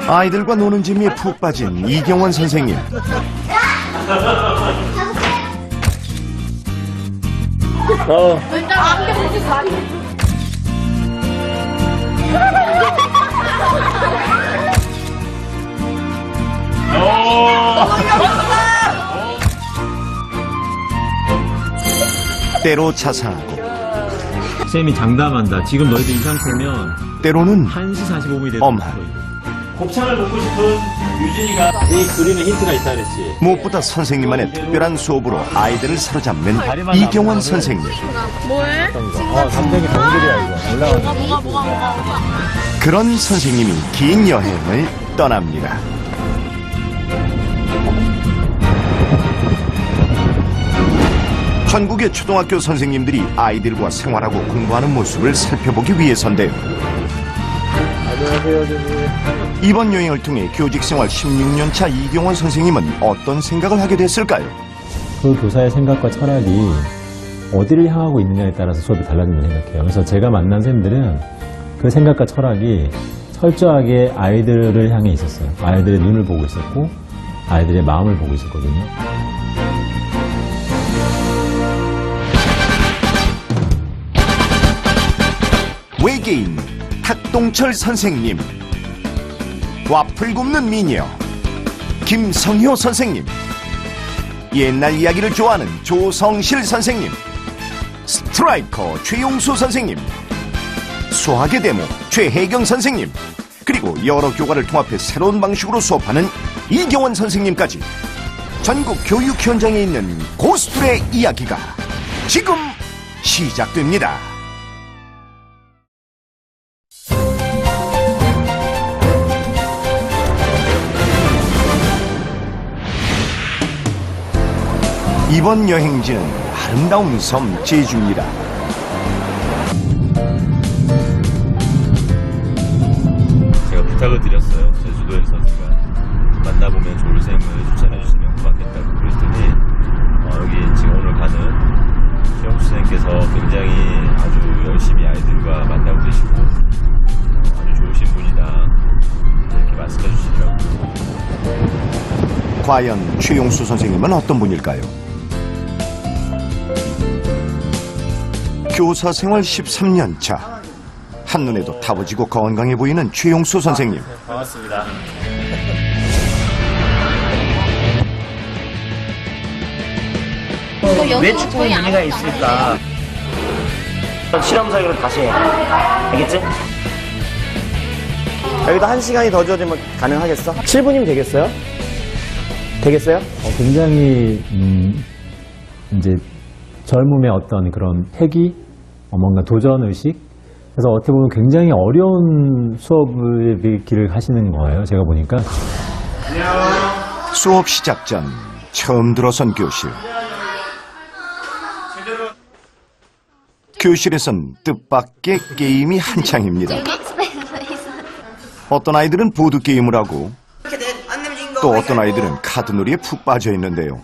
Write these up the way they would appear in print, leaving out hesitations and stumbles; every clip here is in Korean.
아이들과 노는 재미에 푹 빠진 이경원 선생님. 때로 자상하고 쌤이 장담한다. 지금 너희들 이 상태면 때로는 1시 45분이 돼서 엄한. 곱창을 먹고 싶은 유진이가 이 그림에 힌트가 있다 그랬지. 무엇보다 선생님만의 특별한 수업으로 아이들을 사로잡는 이경원 선생님. 뭐해? 감정이 동물이야 이거. 뭐가. 그런 선생님이 긴 여행을 떠납니다. 전국의 초등학교 선생님들이 아이들과 생활하고 공부하는 모습을 살펴보기 위해서인데요. 안녕하세요, 선생님. 이번 여행을 통해 교직생활 16년차 이경원 선생님은 어떤 생각을 하게 됐을까요? 그 교사의 생각과 철학이 어디를 향하고 있느냐에 따라서 수업이 달라진다고 생각해요. 그래서 제가 만난 쌤들은 그 생각과 철학이 철저하게 아이들을 향해 있었어요. 아이들의 눈을 보고 있었고 아이들의 마음을 보고 있었거든요. 외계인 탁동철 선생님, 와플 굽는 미녀 김성효 선생님, 옛날 이야기를 좋아하는 조성실 선생님, 스트라이커 최용수 선생님, 수학의 데모 최혜경 선생님, 그리고 여러 교과를 통합해 새로운 방식으로 수업하는 이경원 선생님까지 전국 교육 현장에 있는 고수들의 이야기가 지금 시작됩니다. 이번 여행지는 아름다운 섬 제주입니다. 제가 부탁을 드렸어요. 제주도에서 제가 만나보면 좋을 쌤을 추천해주시면 고맙겠다고 그랬더니 여기 지금 오늘 가는 최영수 선생님께서 굉장히 아주 열심히 아이들과 만나고 계시고 아주 좋으신 분이다 이렇게 말씀해 주시더라고요. 과연 최용수 선생님은 어떤 분일까요? 교사 생활 13년 차, 한눈에도 타보지고 건강해 보이는 최용수 선생님. 반갑습니다. 왜 축구에 문제가 있을까? 실험 설계를 다시 해. 알겠지? 여기도 1시간이 더 주어지면 가능하겠어? 7분이면 되겠어요? 되겠어요? 굉장히 이제 젊음의 어떤 그런 패기, 뭔가 도전 의식. 그래서 어떻게 보면 굉장히 어려운 수업의 길을 하시는 거예요. 제가 보니까. 수업 시작 전 처음 들어선 교실. 교실에선 뜻밖의 게임이 한창입니다. 어떤 아이들은 보드게임을 하고 또 어떤 아이들은 카드놀이에 푹 빠져 있는데요.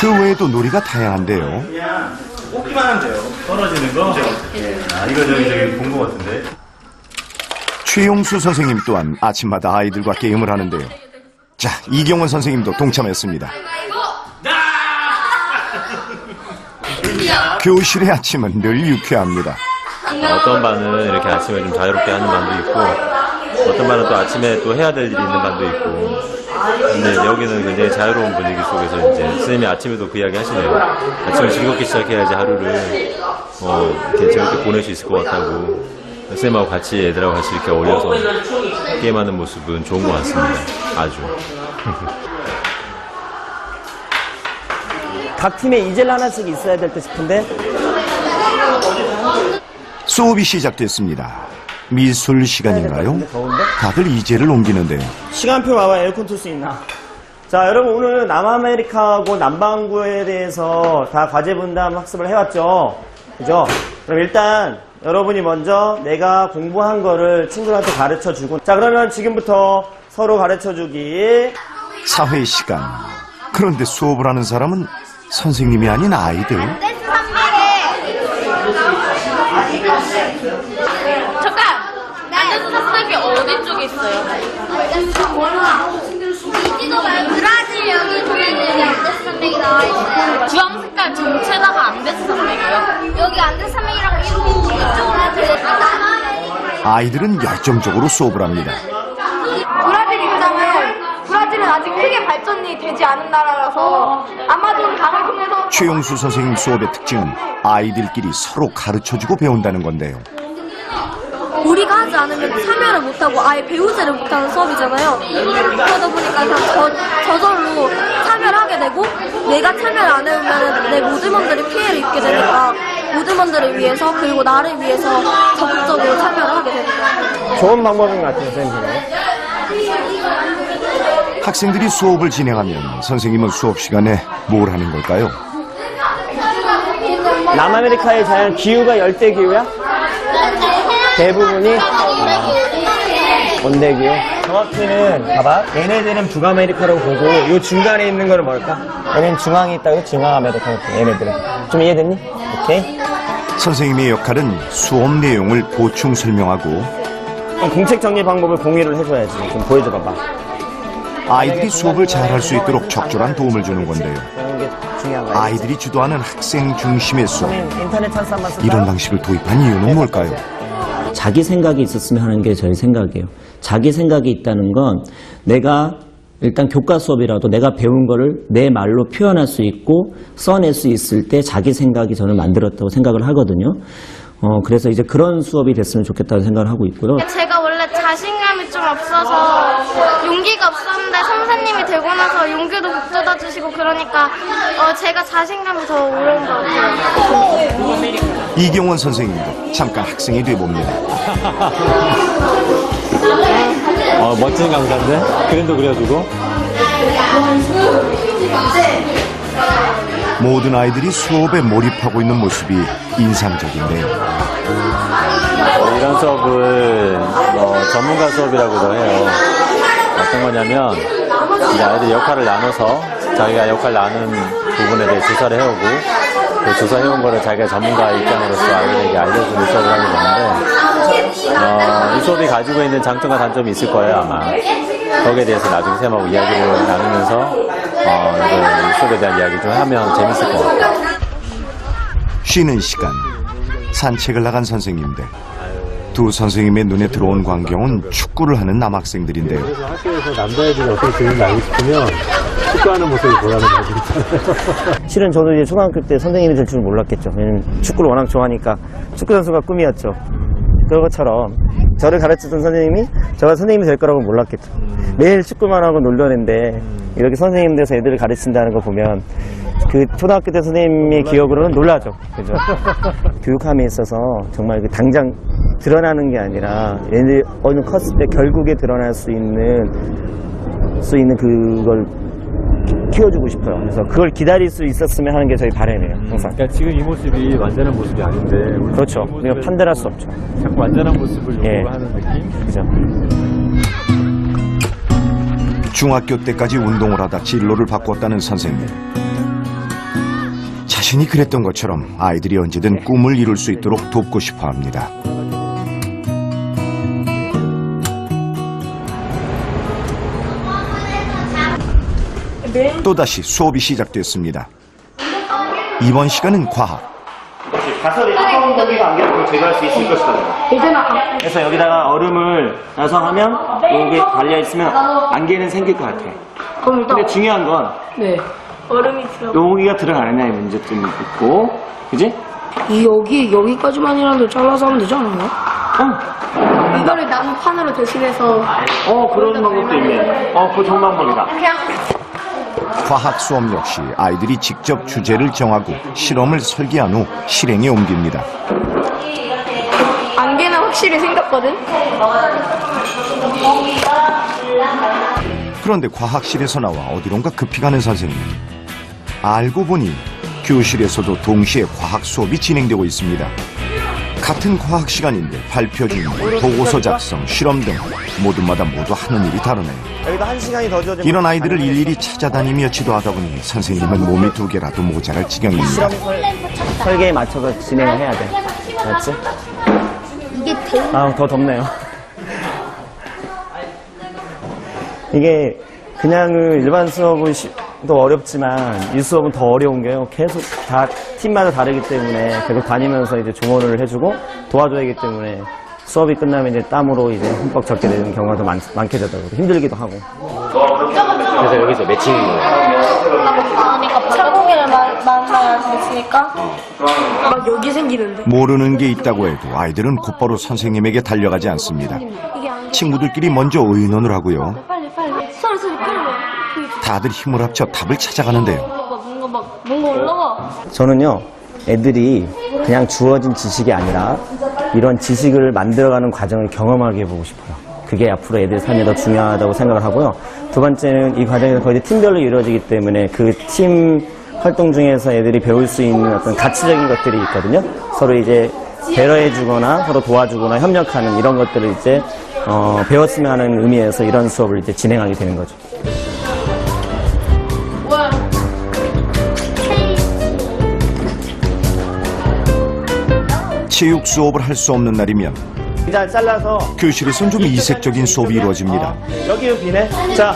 그 외에도 놀이가 다양한데요. 뽑기만 하면 돼요. 떨어지는 거? 이거 저기 본 거 같은데. 최용수 선생님 또한 아침마다 아이들과 게임을 하는데요. 자, 이경원 선생님도 동참했습니다. 교실의 아침은 늘 유쾌합니다. 어떤 반은 이렇게 아침에 좀 자유롭게 하는 반도 있고 어떤 반은 또 아침에 또 해야 될 일이 있는 반도 있고 근데 여기는 굉장히 자유로운 분위기 속에서 이제 선생님이 아침에도 그 이야기 하시네요. 아침을 즐겁게 시작해야지 하루를 이렇게 즐겁게 보낼 수 있을 것 같다고 선생님하고 같이 애들하고 같이 이렇게 어울려서 게임하는 모습은 좋은 것 같습니다. 아주. 각 팀에 이젤 하나씩 있어야 될 듯 싶은데? 수업이 시작됐습니다. 미술 시간인가요? 다들 이제를 옮기는데요. 시간표 봐봐. 에어컨 틀 수 있나? 자, 여러분 오늘 남아메리카하고 남반구에 대해서 다 과제 분담 학습을 해왔죠? 그죠? 그럼 일단 여러분이 먼저 내가 공부한 거를 친구들한테 가르쳐주고 자, 그러면 지금부터 서로 가르쳐주기. 사회 시간. 그런데 수업을 하는 사람은 선생님이 아닌 아이들. 잠깐! 안데스 산맥이 어디 쪽에 있어요? 브라질 여기 보면은 안데스 산맥이 나와 있어요. 주황 색깔 전체다가 안데스 산맥이에요? 여기 안데스 산맥이랑 이쪽으로 이렇게 아이들은 열정적으로 수업을 합니다. 브라질 입장은 브라질은 아직 크게 발전이 되지 않은 나라라서 아마존 강을 통해서 최용수 선생님 수업의 특징은 아이들끼리 서로 가르쳐주고 배운다는 건데요. 우리가 하지 않으면 참여를 못하고 아예 배우지를 못하는 수업이잖아요. 그러다 보니까 그냥 저절로 참여를 하게 되고 내가 참여를 안 해오면 내 모드먼들이 피해를 입게 되니까 모드먼들을 위해서 그리고 나를 위해서 적극적으로 참여를 하게 됩니다. 좋은 방법인 것 같아요, 선생님. 학생들이 수업을 진행하면 선생님은 수업 시간에 뭘 하는 걸까요? 남아메리카의 자연 기후가 열대 기후야? 대부분이 온대 기후. 정확히는 봐봐. 얘네들은 북아메리카라고 보고 요 중간에 있는 거는 뭘까? 얘네는 중앙에 있다고 중앙아메리카. 얘네들은 좀 이해됐니? 오케이. 선생님의 역할은 수업 내용을 보충 설명하고 공책 정리 방법을 공유를 해줘야지. 좀 보여줘 봐봐. 아이들이 수업을 잘할 수 있도록 적절한 도움을 주는 건데요. 그런 게 중요한 거야. 아이들이 주도하는 학생 중심의 수업. 선생님, 인터넷 찬스 한번 쓸까요? 이런 방식을 도입한 이유는 뭘까요? 자기 생각이 있었으면 하는 게 저희 생각이에요. 자기 생각이 있다는 건 내가 일단 교과 수업이라도 내가 배운 거를 내 말로 표현할 수 있고 써낼 수 있을 때 자기 생각이 저는 만들었다고 생각을 하거든요. 그래서 이제 그런 수업이 됐으면 좋겠다는 생각을 하고 있고요. 제가 원래 자신감이 좀 없어서 용기가 없었는데 선생님이 되고 나서 용기도 북돋아 주시고 그러니까 제가 자신감이 더 오른 것 같아요. 이경원 선생님도 잠깐 학생이 돼봅니다. 멋진 강사인데? 그림도 그려주고. 모든 아이들이 수업에 몰입하고 있는 모습이 인상적인데요. 이런 수업을 전문가 수업이라고도 해요. 어떤 거냐면 이제 아이들이 역할을 나눠서 자기가 역할 나눈 부분에 대해 조사를 해오고 그 조사해온 거를 자기가 전문가 입장으로서 아이들에게 알려주는 수업을 하게 되는데 이 수업이 가지고 있는 장점과 단점이 있을 거예요 아마. 거기에 대해서 나중에 쌤하고 이야기를 나누면서 이 수업에 대한 이야기 좀 하면 재밌을 것 같아요. 쉬는 시간 산책을 나간 선생님들. 두 선생님의 눈에 들어온 광경은 축구를 하는 남학생들인데요. 그래서 학교에서 남자애들이 어떻게 지내는지 알고 싶으면 축구하는 모습을 보라는 거죠. 실은 저도 이제 초등학교 때 선생님이 될 줄은 몰랐겠죠. 왜냐면 축구를 워낙 좋아하니까 축구 선수가 꿈이었죠. 그런 것처럼 저를 가르치던 선생님이 저가 선생님이 될 거라고 몰랐겠죠. 매일 축구만 하고 놀려는데 이렇게 선생님 돼서 애들을 가르친다는 거 보면 그 초등학교 때 선생님의 기억으로는 놀라죠. 그죠? 교육함에 있어서 정말 그 당장 드러나는 게 아니라 얘들 어느 컸을 때 결국에 드러날 수 있는 그걸 키워주고 싶어요. 그래서 그걸 기다릴 수 있었으면 하는 게 저희 바람이에요. 항상. 그러니까 지금 이 모습이 완전한 모습이 아닌데 우리 그렇죠. 이 우리가 모습을 판단할 수 없죠. 자꾸 완전한 모습을 예. 요구하는 느낌? 그죠? 중학교 때까지 운동을 하다 진로를 바꿨다는 선생님. 자신이 그랬던 것처럼 아이들이 언제든 꿈을 이룰 수 있도록 돕고 싶어 합니다. 또다시 수업이 시작됐습니다. 이번 시간은 과학. 가설이 차가운 공기가 안개를 제거할 수 있을 것이다. 그래서 여기다가 얼음을 나성하면 여기 달려있으면 안개는 생길 것 같아. 근데 중요한 건 얼음이 들어. 여기가 들어가느냐의 문제점이 있고, 그지? 여기까지만이라도 잘라서 하면 되지 않나요? 이거를 나무판으로 대신해서 그런 방법도 있네. 그거 좋은 방법이다. 과학 수업 역시 아이들이 직접 주제를 정하고 실험을 설계한 후 실행에 옮깁니다. 안개는 확실히 생겼거든? 그런데 과학실에서 나와 어디론가 급히 가는 선생님. 알고 보니 교실에서도 동시에 과학 수업이 진행되고 있습니다. 같은 과학 시간인데 발표 준비, 보고서 작성, 실험 등 모두마다 모두 하는 일이 다르네요. 여기다 1시간이 더 주어지면 이런 아이들을 일일이 찾아다니며 지도하다 보니 선생님은 몸이 두 개라도 모자랄 지경입니다. 실험 설계에 맞춰서 진행을 해야 돼. 알았지? 이게 대 더 덥네요. 이게 그냥 일반 수업은 더 어렵지만 이 수업은 더 어려운 게요. 계속 다 팀마다 다르기 때문에 계속 다니면서 이제 조언을 해주고 도와줘야 하기 때문에 수업이 끝나면 이제 땀으로 이제 흠뻑 젖게 되는 경우가 더 많게 되더라고요. 힘들기도 하고. 그래서 여기서 매칭인 거예요. 그러니까 창국이를 만나야 되니까 막 여기 생기는데. 모르는 게 있다고 해도 아이들은 곧바로 선생님에게 달려가지 않습니다. 친구들끼리 먼저 의논을 하고요. 빨리 소리 빨리. 다들 힘을 합쳐 답을 찾아가는데요. 뭔가 올라가. 저는요, 애들이 그냥 주어진 지식이 아니라 이런 지식을 만들어가는 과정을 경험하게 해보고 싶어요. 그게 앞으로 애들 삶에 더 중요하다고 생각을 하고요. 두 번째는 이 과정에서 거의 팀별로 이루어지기 때문에 그 팀 활동 중에서 애들이 배울 수 있는 어떤 가치적인 것들이 있거든요. 서로 이제 배려해주거나 서로 도와주거나 협력하는 이런 것들을 이제 배웠으면 하는 의미에서 이런 수업을 이제 진행하게 되는 거죠. 체육 수업을 할 수 없는 날이면 일단 잘라서 교실에선 좀 이색적인 수업이 이루어집니다. 여기는 비네. 자,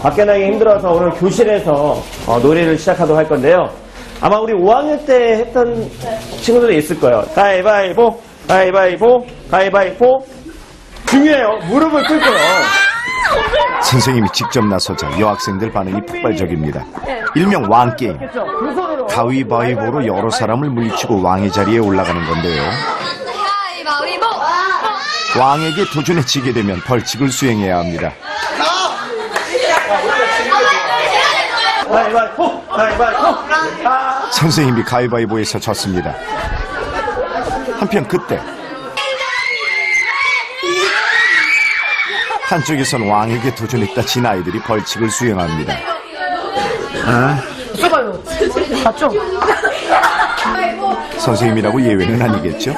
밖에 나기 힘들어서 오늘 교실에서 놀이를 시작하도록 할 건데요. 아마 우리 5학년 때 했던 친구들이 있을 거예요. 가위바위보, 가위바위보, 가위바위보. 중요해요. 무릎을 꿇고요. 선생님이 직접 나서자 여학생들 반응이 폭발적입니다. 일명 왕게임. 두 손으로. 가위바위보로 여러 사람을 물리치고 왕의 자리에 올라가는 건데요. 왕에게 도전에 지게 되면 벌칙을 수행해야 합니다. 가위바위보, 가위바위보. 선생님이 가위바위보에서 졌습니다. 한편 그때 한쪽에선 왕에게 도전했다 진 아이들이 벌칙을 수행합니다. 선생님이라고 예외는 아니겠죠?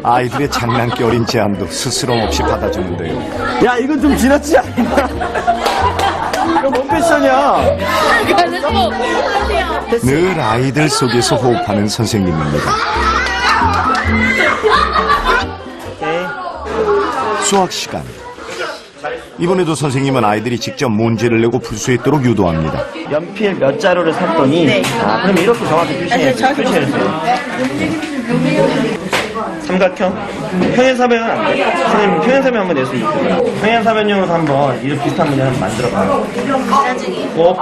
아이들의 장난기 어린 제안도 스스럼 없이 받아주는데요. 야, 이건 좀 지나치지 않나? 이거 뭔 패션이야? 늘 아이들 속에서 호흡하는 선생님입니다. 수학 시간. 이번에도 선생님은 아이들이 직접 문제를 내고 풀 수 있도록 유도합니다. 연필 몇 자루를 샀더니 그럼 이렇게 정확히 표시해주세요. 삼각형? 평행사변은 안 돼요. 선생님 평행사변 한번 냈으면 좋겠어요. 평행사변용으로 한번 이렇게 비슷한 문제 한번 만들어봐요. 꼭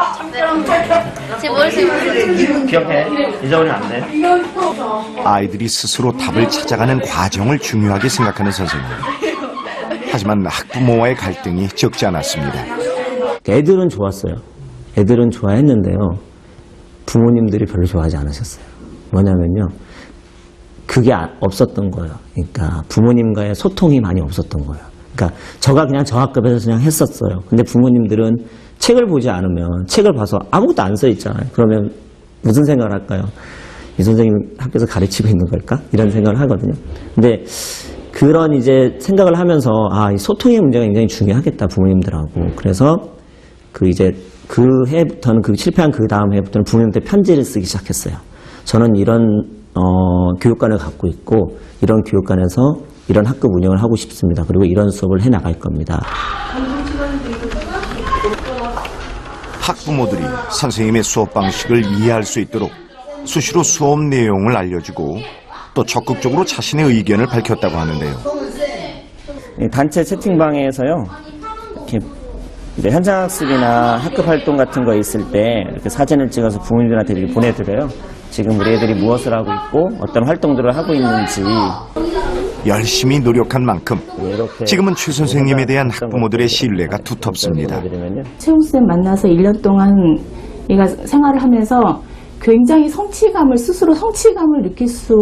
제 머릿속에 기억해. 잊어버리면 안 돼. 아이들이 스스로 답을 찾아가는 과정을 중요하게 생각하는 선생님. 하지만 학부모와의 갈등이 적지 않았습니다. 애들은 좋았어요. 애들은 좋아했는데요. 부모님들이 별로 좋아하지 않으셨어요. 뭐냐면요. 그게 없었던 거예요. 그러니까 부모님과의 소통이 많이 없었던 거예요. 그러니까 저가 그냥 저 학급에서 그냥 했었어요. 근데 부모님들은 책을 보지 않으면 책을 봐서 아무것도 안 써 있잖아요. 그러면 무슨 생각을 할까요? 이 선생님 학교에서 가르치고 있는 걸까? 이런 생각을 하거든요. 근데 그런 이제 생각을 하면서 이 소통의 문제가 굉장히 중요하겠다 부모님들하고. 그래서 그 이제 그 해부터는 실패한 그 다음 해부터는 부모님한테 편지를 쓰기 시작했어요. 저는 이런 교육관을 갖고 있고 이런 교육관에서 이런 학급 운영을 하고 싶습니다. 그리고 이런 수업을 해 나갈 겁니다. 학부모들이 선생님의 수업 방식을 이해할 수 있도록 수시로 수업 내용을 알려주고 또 적극적으로 자신의 의견을 밝혔다고 하는데요. 단체 채팅방에서요. 이렇게 이제 현장학습이나 학급 활동 같은 거 있을 때 이렇게 사진을 찍어서 부모님들한테 이렇게 보내드려요. 지금 우리 애들이 무엇을 하고 있고 어떤 활동들을 하고 있는지. 열심히 노력한 만큼 이렇게 지금은 최 선생님에 대한 학부모들의 신뢰가 두텁습니다. 채용쌤 만나서 1년 동안 얘가 생활을 하면서 굉장히 스스로 성취감을 느낄 수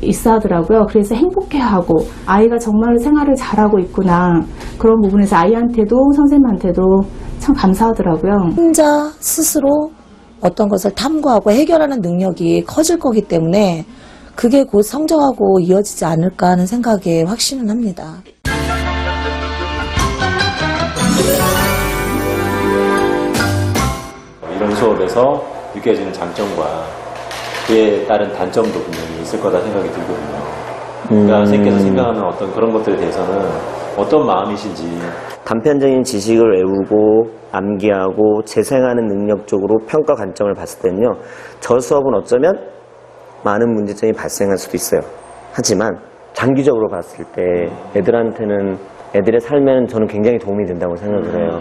있어 하더라고요. 그래서 행복해하고 아이가 정말로 생활을 잘하고 있구나. 그런 부분에서 아이한테도 선생님한테도 참 감사하더라고요. 혼자 스스로 어떤 것을 탐구하고 해결하는 능력이 커질 거기 때문에 그게 곧 성적하고 이어지지 않을까 하는 생각에 확신은 합니다. 이런 수업에서 느껴지는 장점과 그에 따른 단점도 분명히 있을 거다 생각이 들거든요. 그러니까 선생님께서 생각하는 어떤 그런 것들에 대해서는 어떤 마음이신지. 단편적인 지식을 외우고 암기하고 재생하는 능력 쪽으로 평가 관점을 봤을 때는요. 저 수업은 어쩌면 많은 문제점이 발생할 수도 있어요. 하지만 장기적으로 봤을 때 애들한테는 애들의 삶에는 저는 굉장히 도움이 된다고 생각을 해요.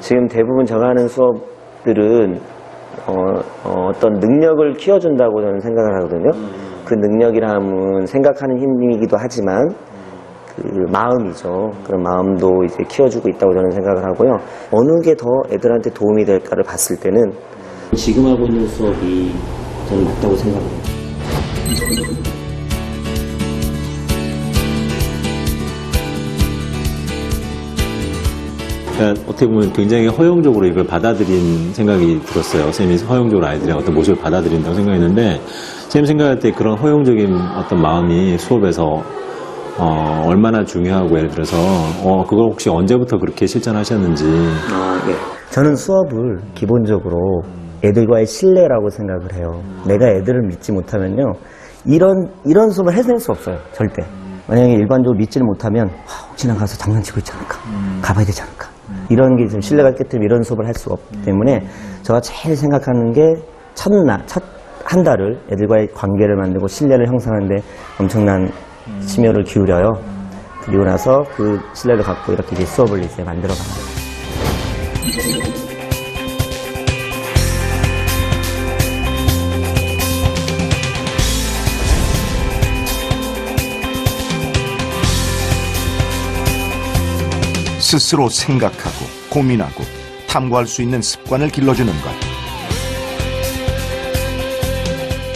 지금 대부분 제가 하는 수업들은 어떤 능력을 키워준다고 저는 생각을 하거든요. 그 능력이라면 생각하는 힘이기도 하지만 그 마음이죠. 그런 마음도 이제 키워주고 있다고 저는 생각을 하고요. 어느 게 더 애들한테 도움이 될까를 봤을 때는 지금 하고 있는 수업이 저는 맞다고 생각해요. 그러니까 어떻게 보면 굉장히 허용적으로 이걸 받아들인 생각이 들었어요. 선생님이 허용적으로 아이들의 어떤 모습을 받아들인다고 생각했는데, 선생님 생각할 때 그런 허용적인 어떤 마음이 수업에서 얼마나 중요하고, 예를 들어서 그걸 혹시 언제부터 그렇게 실천하셨는지. 예. 저는 수업을 기본적으로 애들과의 신뢰라고 생각을 해요. 내가 애들을 믿지 못하면요, 이런 수업을 해낼 수 없어요. 절대. 만약에 일반적으로 믿지를 못하면 혹시나 가서 장난치고 있지 않을까, 가봐야 되지 않을까, 이런 게 좀 신뢰가 있기 때문에 이런 수업을 할 수가 없기 때문에 제가 제일 생각하는 게 첫 한 달을 애들과의 관계를 만들고 신뢰를 형성하는데 엄청난 심혈을 기울여요. 그리고 나서 그 신뢰를 갖고 이렇게 이제 수업을 이제 만들어 갑니다. 스스로 생각하고 고민하고 탐구할 수 있는 습관을 길러주는 것.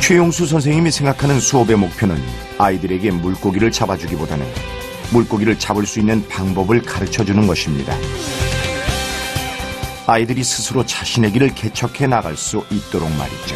최용수 선생님이 생각하는 수업의 목표는 아이들에게 물고기를 잡아주기보다는 물고기를 잡을 수 있는 방법을 가르쳐주는 것입니다. 아이들이 스스로 자신의 길을 개척해 나갈 수 있도록 말이죠.